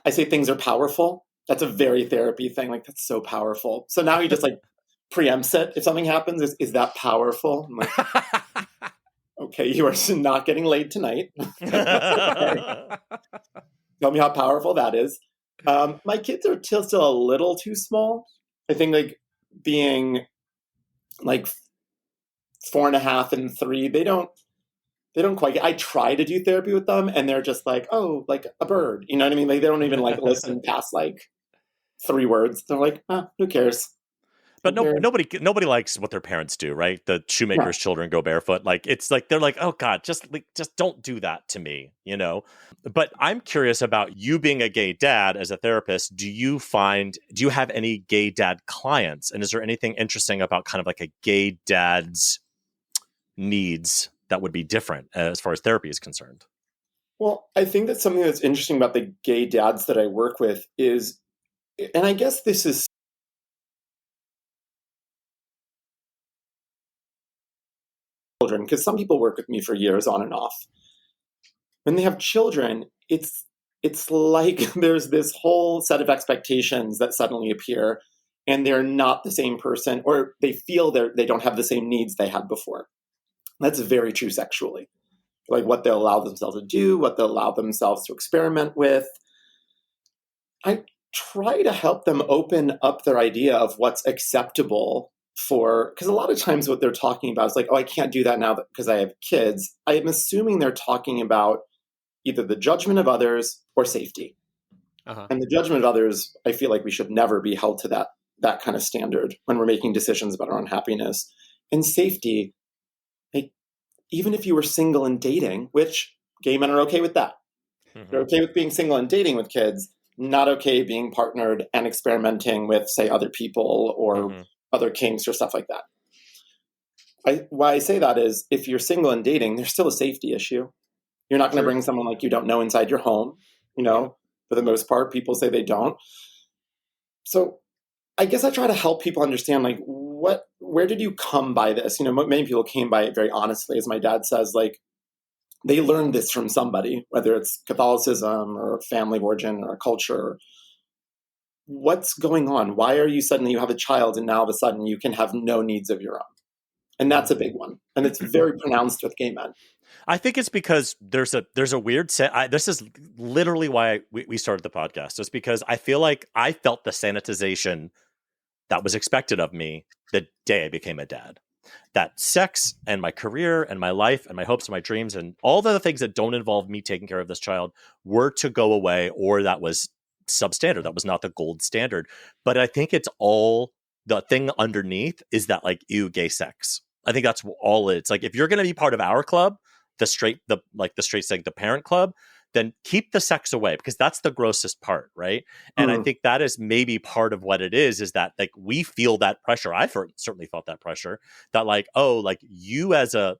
I say things are powerful. That's a very therapy thing. Like, that's so powerful. So now he just like preempts it. If something happens, is that powerful? I'm like, okay, you are not getting laid tonight. Tell me how powerful that is. My kids are still a little too small. I think like being like 4.5 and 3, they don't quite get. I try to do therapy with them and they're just like, oh, like a bird. You know what I mean? Like, they don't even like listen past like 3 words. They're like, who cares? But nobody likes what their parents do, right? The shoemaker's children go barefoot. Like, it's like they're like, oh God, just don't do that to me, But I'm curious about you being a gay dad as a therapist. Do you have any gay dad clients? And is there anything interesting about kind of like a gay dad's needs that would be different as far as therapy is concerned? Well, I think that something that's interesting about the gay dads that I work with is, and I guess this is children, because some people work with me for years on and off. When they have children, it's like there's this whole set of expectations that suddenly appear, and they're not the same person, or they feel they don't have the same needs they had before. That's very true sexually. Like what they'll allow themselves to do, what they'll allow themselves to experiment with. I try to help them open up their idea of what's acceptable because a lot of times what they're talking about is like, oh, I can't do that now because I have kids. I'm assuming they're talking about either the judgment of others or safety. And the judgment of others, I feel like we should never be held to that kind of standard when we're making decisions about our own happiness. And safety, like, even if you were single and dating, which gay men are okay with that. They're okay with being single and dating with kids, not okay being partnered and experimenting with, say, other people or other kinks or stuff like that. Why I say that is, if you're single and dating, there's still a safety issue. You're not going to bring someone like you don't know inside your home. For the most part, people say they don't. So I guess I try to help people understand, like, where did you come by this? Many people came by it very honestly, as my dad says, like, they learned this from somebody, whether it's Catholicism or family origin or culture. What's going on? Why are you suddenly, you have a child and now all of a sudden you can have no needs of your own? And that's a big one. And it's very pronounced with gay men. I think it's because there's a weird set. This is literally why we started the podcast. It's because I feel like I felt the sanitization that was expected of me the day I became a dad. that sex and my career and my life and my hopes and my dreams and all the things that don't involve me taking care of this child were to go away, or that was substandard. That was not the gold standard. But I think it's all, the thing underneath is that like, ew, gay sex. I think that's all it's like. If you're going to be part of our club, the straight saying the parent club, then keep the sex away, because that's the grossest part, right? And I think that is maybe part of what it is that like we feel that pressure. I've certainly felt that pressure that like, oh, like you as a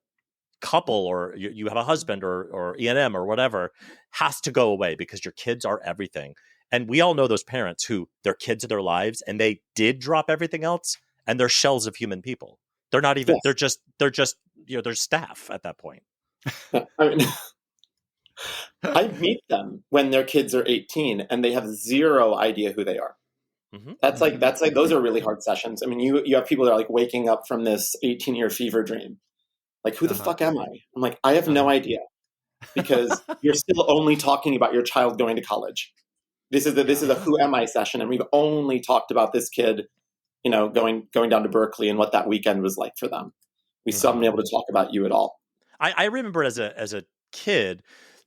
couple or you have a husband or E&M or whatever has to go away because your kids are everything. And we all know those parents who their kids are their lives and they did drop everything else and they're shells of human people. They're not even, they're just, they're staff at that point. I mean, I meet them when their kids are 18 and they have zero idea who they are. Mm-hmm. That's like, those are really hard sessions. I mean, you have people that are like waking up from this 18-year fever dream. Like, who the fuck am I? I'm like, I have no idea, because you're still only talking about your child going to college. This is a who am I session. And we've only talked about this kid, going down to Berkeley and what that weekend was like for them. We still haven't been able to talk about you at all. I remember as a kid,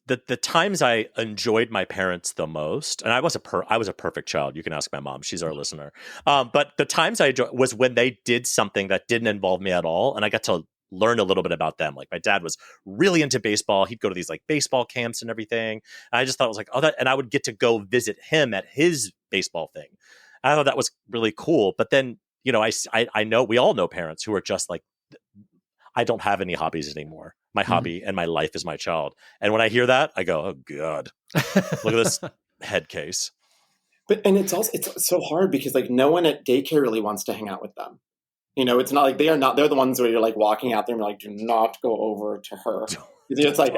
the times I enjoyed my parents the most, and I was a perfect child. You can ask my mom; she's our listener. But the times I enjoyed was when they did something that didn't involve me at all, and I got to learn a little bit about them. Like my dad was really into baseball; he'd go to these like baseball camps and everything. And I just thought it was like, and I would get to go visit him at his baseball thing. I thought that was really cool. But then, I know we all know parents who are just like, I don't have any hobbies anymore. My hobby and my life is my child. And when I hear that, I go, oh God, look at this head case. And it's so hard because like no one at daycare really wants to hang out with them. It's not like they're the ones where you're like walking out there and you're like, do not go over to her. It's like,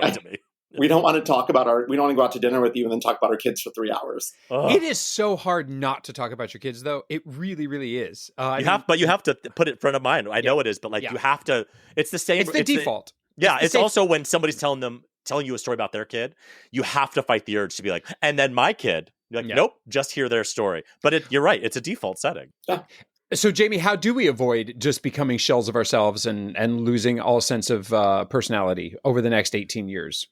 we don't want to talk about we don't want to go out to dinner with you and then talk about our kids for 3 hours. It is so hard not to talk about your kids, though. It really, really is. But you have to put it in front of mind. I know it is, but like you have to. It's the same. It's the default. It's also when somebody's telling you a story about their kid, you have to fight the urge to be like, and then my kid. You're like, nope, just hear their story. But you're right. It's a default setting. Yeah. So, Jamie, how do we avoid just becoming shells of ourselves and losing all sense of personality over the next 18 years?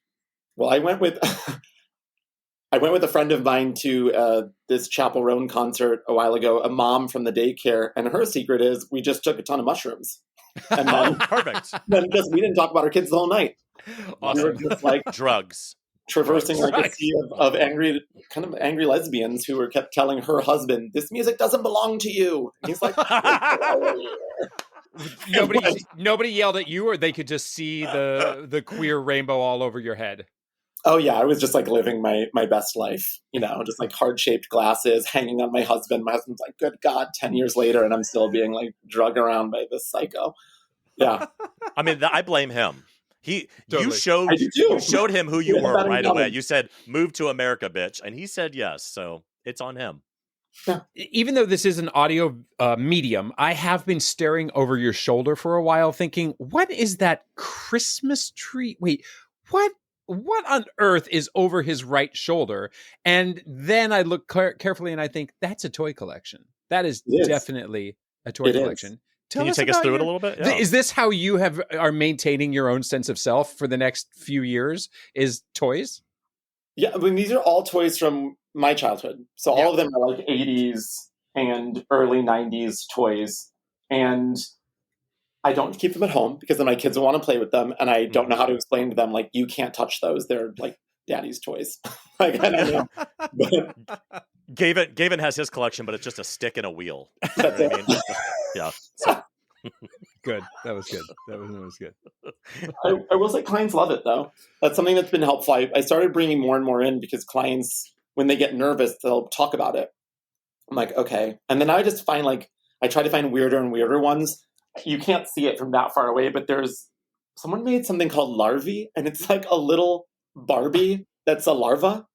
Well, I went with a friend of mine to this Chapel Roan concert a while ago, a mom from the daycare, and her secret is we just took a ton of mushrooms. And then, perfect. Then we didn't talk about our kids the whole night. Awesome. We were just like drugs. Traversing like a sea of angry lesbians who were kept telling her husband, "This music doesn't belong to you." And he's like, nobody yelled at you, or they could just see the queer rainbow all over your head. Oh yeah, I was just like living my best life, just like heart-shaped glasses hanging on my husband. My husband's like, good God, 10 years later, and I'm still being like drugged around by this psycho. Yeah. I mean, I blame him. You Totally. you showed him who you were right away. You said, move to America, bitch. And he said yes. So it's on him. Yeah. Even though this is an audio medium, I have been staring over your shoulder for a while thinking, what is that Christmas tree? Wait, what on earth is over his right shoulder? And then I look carefully and I think, that's a toy collection. That is definitely a toy collection. Can you take us through it a little bit? Yeah. Is this how you are maintaining your own sense of self for the next few years? Is toys? Yeah, I mean, these are all toys from my childhood. So all of them are like 80s and early 90s toys. And I don't keep them at home because then my kids will want to play with them. And I don't know how to explain to them, like, you can't touch those. They're like daddy's toys. Like, I don't know. Gavin has his collection, but it's just a stick and a wheel. That's it. Yeah. So. Good. That was good. That was good. I will say clients love it, though. That's something that's been helpful. I started bringing more and more in because clients, when they get nervous, they'll talk about it. I'm like, okay. And then I just find I try to find weirder and weirder ones. You can't see it from that far away, but someone made something called Larvae, and it's like a little Barbie that's a larva.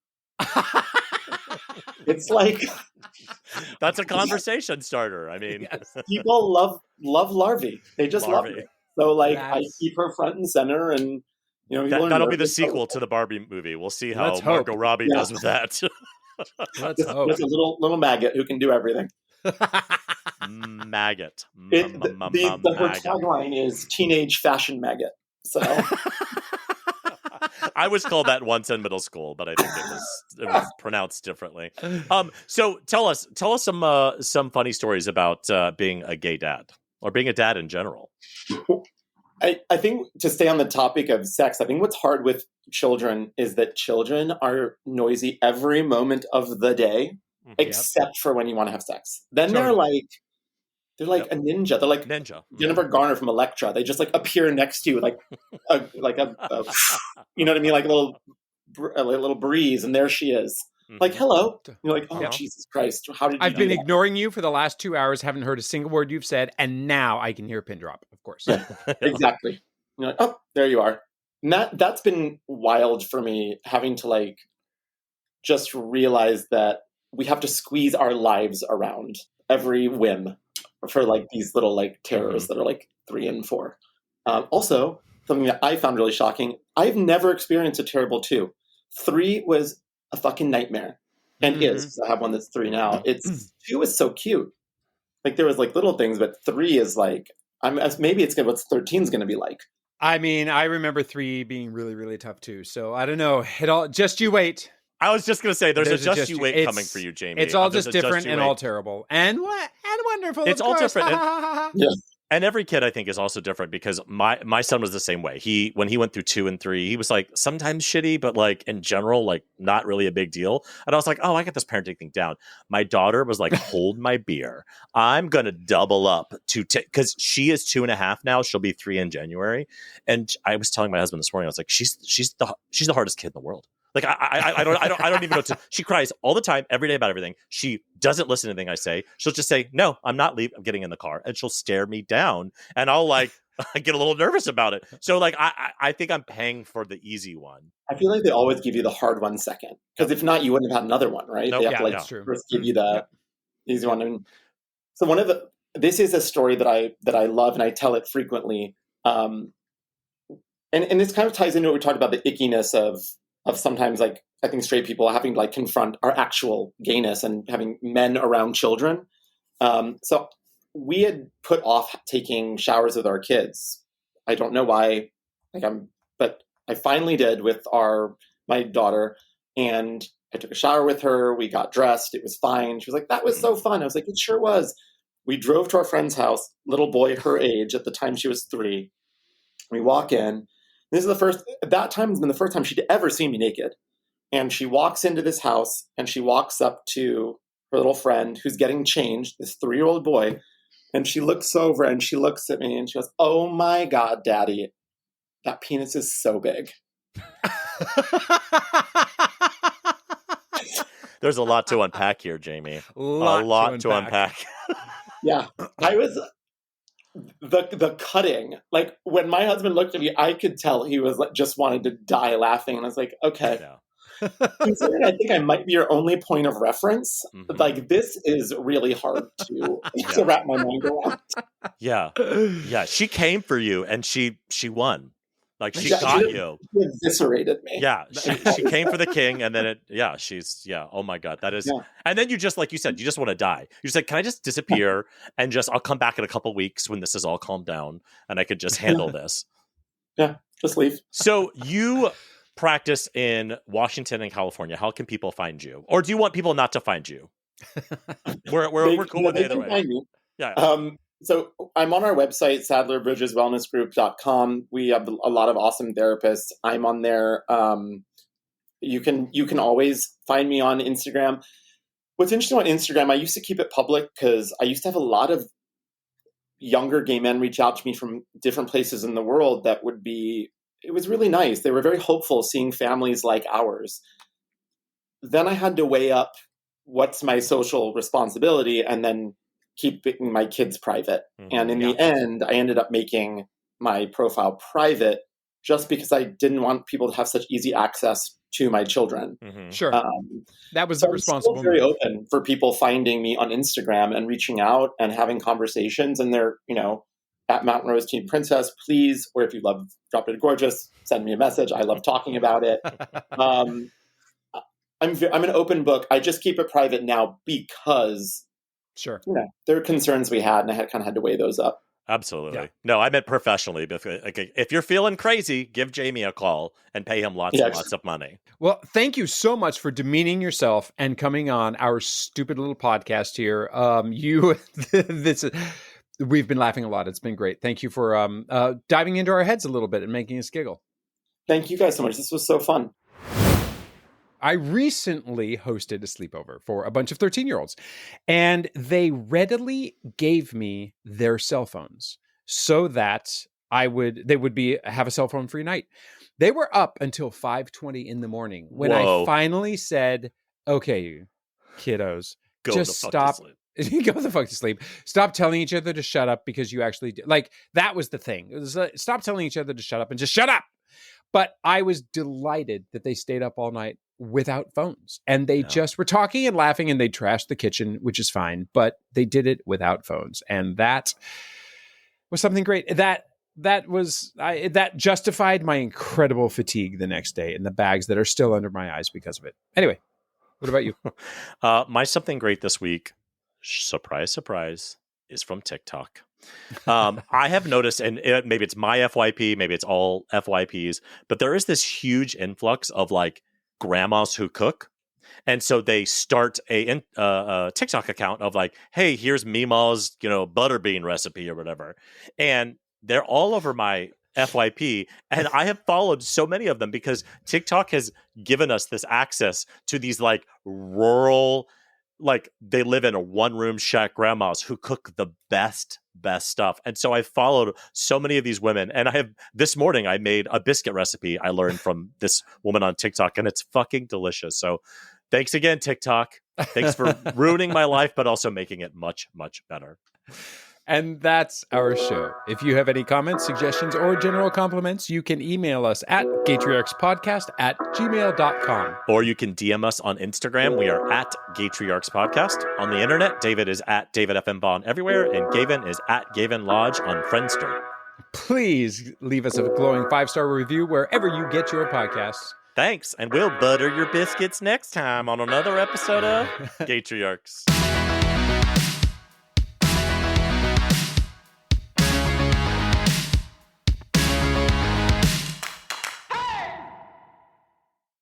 It's like... That's a conversation starter. I mean, people love larvae. They just love it. So I keep her front and center, and that'll be the sequel to the Barbie movie. We'll see how Margot Robbie does with that. Let's hope. Just a little maggot who can do everything. Maggot. Her Maggot. tagline is teenage fashion maggot. So I was called that once in middle school, but I think it was pronounced differently. So tell us some funny stories about being a gay dad or being a dad in general. I think to stay on the topic of sex, I think what's hard with children is that children are noisy every moment of the day, except for when you want to have sex. Then they're like a ninja. They're like ninja. Jennifer Garner from Elektra. They just like appear next to you, like a you know what I mean, like a little breeze, and there she is. Like, hello. You're like, oh, Jesus Christ. How did you I've been ignoring you for the last 2 hours, haven't heard a single word you've said, and now I can hear a pin drop, of course. Yeah, exactly. You're like, oh, there you are. And that's been wild for me, having to like just realize that we have to squeeze our lives around every whim for like these little like terrors that are like 3 and 4. Also, something that I found really shocking, I've never experienced a terrible 2. 3 was a fucking nightmare, and is, because I have one that's 3 now. 2 is so cute. Like there was like little things, but 3 is like, maybe it's what 13 is going to be like. I mean, I remember 3 being really, really tough too. So I don't know. Just you wait. I was just going to say, there's a just you wait coming for you, Jamie. It's all just different and all terrible and wonderful. It's all different. Yeah. And every kid, I think, is also different, because my son was the same way. When he went through 2 and 3, he was like sometimes shitty, but like in general, like not really a big deal. And I was like, oh, I got this parenting thing down. My daughter was like, hold my beer. I'm going to double up because she is 2.5 now. She'll be 3 in January. And I was telling my husband this morning, I was like, she's the hardest kid in the world. Like I don't even know. She cries all the time, every day about everything. She doesn't listen to anything I say. She'll just say, "No, I'm not leaving. I'm getting in the car," and she'll stare me down, and I'll like I get a little nervous about it. So like I think I'm paying for the easy one. I feel like they always give you the hard one second, because if not, you wouldn't have had another one, right? Nope. They have to like first give you the easy one. And so this is a story that I love, and I tell it frequently. And this kind of ties into what we talked about, the ickiness of sometimes, like, I think straight people having to like confront our actual gayness and having men around children. So we had put off taking showers with our kids. I don't know why, but I finally did with my daughter, and I took a shower with her. We got dressed. It was fine. She was like, that was so fun. I was like, it sure was. We drove to our friend's house, little boy her age. At the time she was 3. We walk in. That time has been the first time she'd ever seen me naked. And she walks into this house, and she walks up to her little friend who's getting changed, this 3-year-old boy. And she looks over and she looks at me and she goes, "Oh my God, Daddy, that penis is so big." There's a lot to unpack here, Jamie. A lot to unpack. Yeah. I was the cutting, like when my husband looked at me, I could tell he was like just wanted to die laughing, and I was like, okay. Yeah. Considering I think I might be your only point of reference, like this is really hard to wrap my mind around. Yeah. She came for you, and she won. Like she got you. She eviscerated me. Yeah, she came for the king, and then oh my God, that is. Yeah. And then you just, like you said, you just want to die. You just like, can I just disappear and I'll come back in a couple weeks when this is all calmed down and I could just handle this. Yeah, just leave. So you practice in Washington and California. How can people find you, or do you want people not to find you? We're cool with either way. Yeah. So I'm on our website, SadlerBridgesWellnessGroup.com. We have a lot of awesome therapists. I'm on there. You can always find me on Instagram. What's interesting on Instagram, I used to keep it public because I used to have a lot of younger gay men reach out to me from different places in the world it was really nice. They were very hopeful seeing families like ours. Then I had to weigh up what's my social responsibility and then keeping my kids private. And in the end, I ended up making my profile private just because I didn't want people to have such easy access to my children. Sure. That was the responsible. I'm very open for people finding me on Instagram and reaching out and having conversations. And they're, at Mountain Rose Teen Princess, please, or if you love Drop Dead Gorgeous, send me a message. I love talking about it. I'm an open book. I just keep it private now because Sure. there are concerns we had, and I kind of had to weigh those up. Absolutely. Yeah. No, I meant professionally. But if you're feeling crazy, give Jamie a call and pay him lots and lots of money. Well, thank you so much for demeaning yourself and coming on our stupid little podcast here. We've been laughing a lot. It's been great. Thank you for diving into our heads a little bit and making us giggle. Thank you guys so much. This was so fun. I recently hosted a sleepover for a bunch of 13-year-olds, and they readily gave me their cell phones so that they would have a cell phone free night. They were up until 5:20 in the morning when I finally said, "Okay, kiddos, just stop. Go the fuck to sleep. Stop telling each other to shut up because you actually did." Like, that was the thing. It was stop telling each other to shut up and just shut up. But I was delighted that they stayed up all night without phones, and they just were talking and laughing, and they trashed the kitchen, which is fine, but they did it without phones. And that was something great. That justified my incredible fatigue the next day and the bags that are still under my eyes because of it. Anyway, what about you? My something great this week, surprise, surprise, is from TikTok. I have noticed, and maybe it's my FYP, maybe it's all FYPs, but there is this huge influx of like grandmas who cook. And so they start a TikTok account of like, hey, here's Mima's, butterbean recipe or whatever. And they're all over my FYP. And I have followed so many of them because TikTok has given us this access to these like rural, like they live in a one-room shack grandmas who cook the best stuff. And so I followed so many of these women. And this morning I made a biscuit recipe I learned from this woman on TikTok, and it's fucking delicious. So thanks again, TikTok. Thanks for ruining my life, but also making it much, much better. And that's our show. If you have any comments, suggestions, or general compliments, you can email us at GaytriarchsPodcast@gmail.com. Or you can DM us on Instagram. We are at GaytriarchsPodcast. On the internet, David is at DavidFMBond everywhere, and Gavin is at Gavin Lodge on Friendster. Please leave us a glowing 5-star review wherever you get your podcasts. Thanks, and we'll butter your biscuits next time on another episode of Gaytriarchs.